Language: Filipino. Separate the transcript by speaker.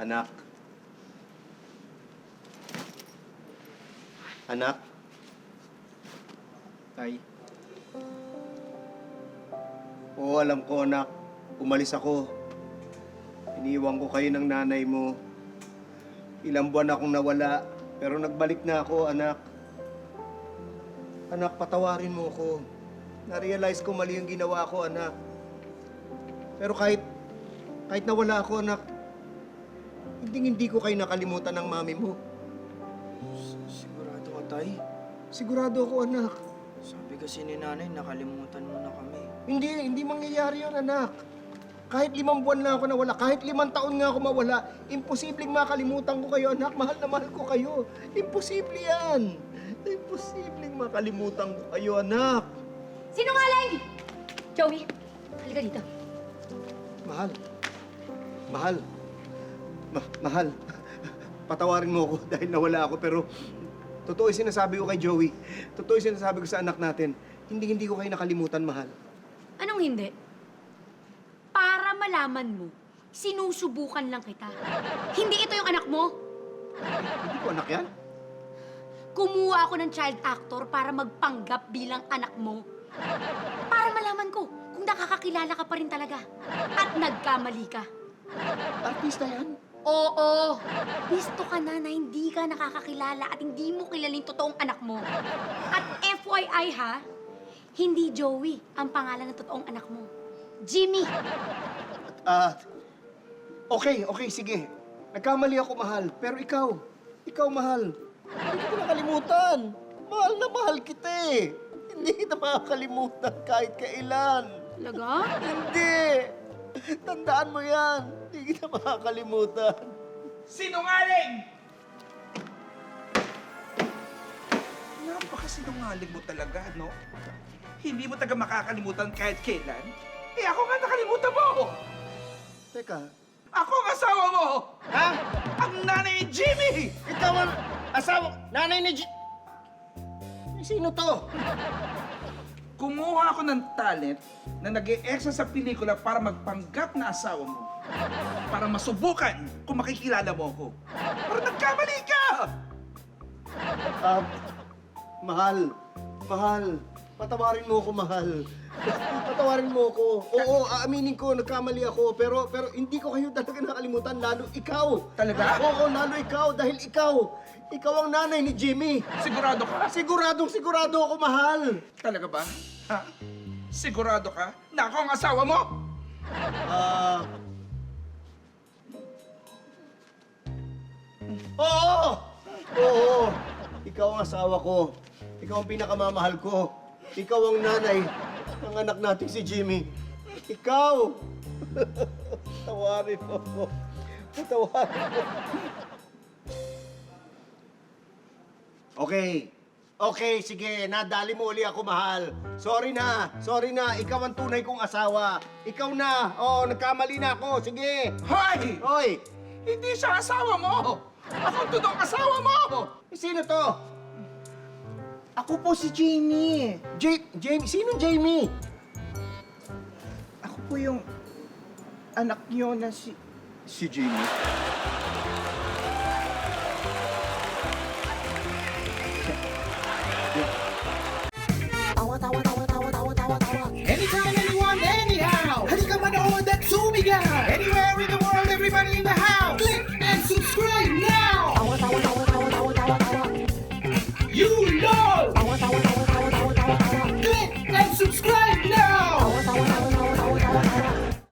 Speaker 1: Anak. Anak.
Speaker 2: Tay,
Speaker 1: Oo, alam ko, anak. Umalis ako. Iniwan ko kayo ng nanay mo. Ilang buwan akong nawala, pero nagbalik na ako, anak. Anak, patawarin mo ko. Na-realize ko mali yung ginawa ko, anak. Pero kahit nawala ako, anak, hindi ko kayo nakalimutan ng mami mo.
Speaker 2: sigurado ka, Tay?
Speaker 1: Sigurado ako, anak.
Speaker 2: Sabi kasi ni nanay, nakalimutan mo na kami.
Speaker 1: Hindi mangyayari yun, anak. Kahit 5 buwan lang ako nawala, kahit 5 taon nga ako mawala, imposibleng makalimutan ko kayo, anak. Mahal na mahal ko kayo. Imposible yan. Imposibleng makalimutan ko kayo, anak.
Speaker 3: Sinungaling! Joey, halika dito.
Speaker 1: Mahal. Mahal. Mahal. Patawarin mo ako dahil nawala ako, pero totoo yung sinasabi ko kay Joey. Totoo yung sinasabi ko sa anak natin. Hindi ko kayo nakalimutan, mahal.
Speaker 3: Anong hindi? Para malaman mo, sinusubukan lang kita. Hindi ito yung anak mo.
Speaker 1: Hindi ko anak yan.
Speaker 3: Kumuha ako ng child actor para magpanggap bilang anak mo. Para malaman ko kung nakakakilala ka pa rin talaga. At nagkamali ka.
Speaker 1: Artista yan.
Speaker 3: Oo, gusto ka na hindi ka nakakakilala at hindi mo kilala yung totoong anak mo. At FYI ha, hindi Joey ang pangalan ng totoong anak mo. Jimmy!
Speaker 1: Okay, sige. Nagkamali ako, mahal. Pero ikaw, mahal. Hindi ko nakalimutan. Mahal na mahal kita eh. Hindi kita makakalimutan kahit kailan.
Speaker 3: Talaga?
Speaker 1: Hindi! Tandaan mo yan. Hindi kita makakalimutan.
Speaker 4: Sinungaling! Napakasinungaling mo talaga, no? Hindi mo taga makakalimutan kahit kailan. Eh ako nga nakalimutan mo!
Speaker 1: Teka,
Speaker 4: Ako ang asawa mo!
Speaker 1: ha?
Speaker 4: Ang nanay ni Jimmy!
Speaker 1: Ikaw ang asawa, nanay ni Sino to?
Speaker 4: Kumuha ako ng talent na nag-e-extra sa pelikula para magpanggap na asawa mo. Para masubukan kung makikilala mo ako. Pero nagkamali ka!
Speaker 1: Mahal. Patawarin mo ako, mahal. Patawarin mo ako. Oo, aaminin ko, nagkamali ako. Pero hindi ko kayo talaga nakalimutan, lalo ikaw.
Speaker 4: Talaga?
Speaker 1: Oo, lalo ikaw, dahil ikaw ang nanay ni Jimmy.
Speaker 4: Sigurado ka?
Speaker 1: Sigurado ako, mahal.
Speaker 4: Talaga ba? Ha? Sigurado ka na ako ang asawa mo?
Speaker 1: Oo. Ikaw ang asawa ko. Ikaw ang pinakamamahal ko. Ikaw ang nanay ng anak natin si Jimmy. Ikaw! Tawarin mo ako. Tawarin mo. Okay, sige. Nadali mo uli ako, mahal. Sorry na. Ikaw ang tunay kong asawa. Ikaw na. Oo, nagkamali na ako. Sige.
Speaker 4: Hoy!
Speaker 1: Hoy!
Speaker 4: Hindi siya asawa mo! Ako ang totoong asawa mo!
Speaker 1: Sino to?
Speaker 2: Ako po si Jamie.
Speaker 1: Jamie? Sino Jamie?
Speaker 2: Ako po yung anak niyo na si Jamie.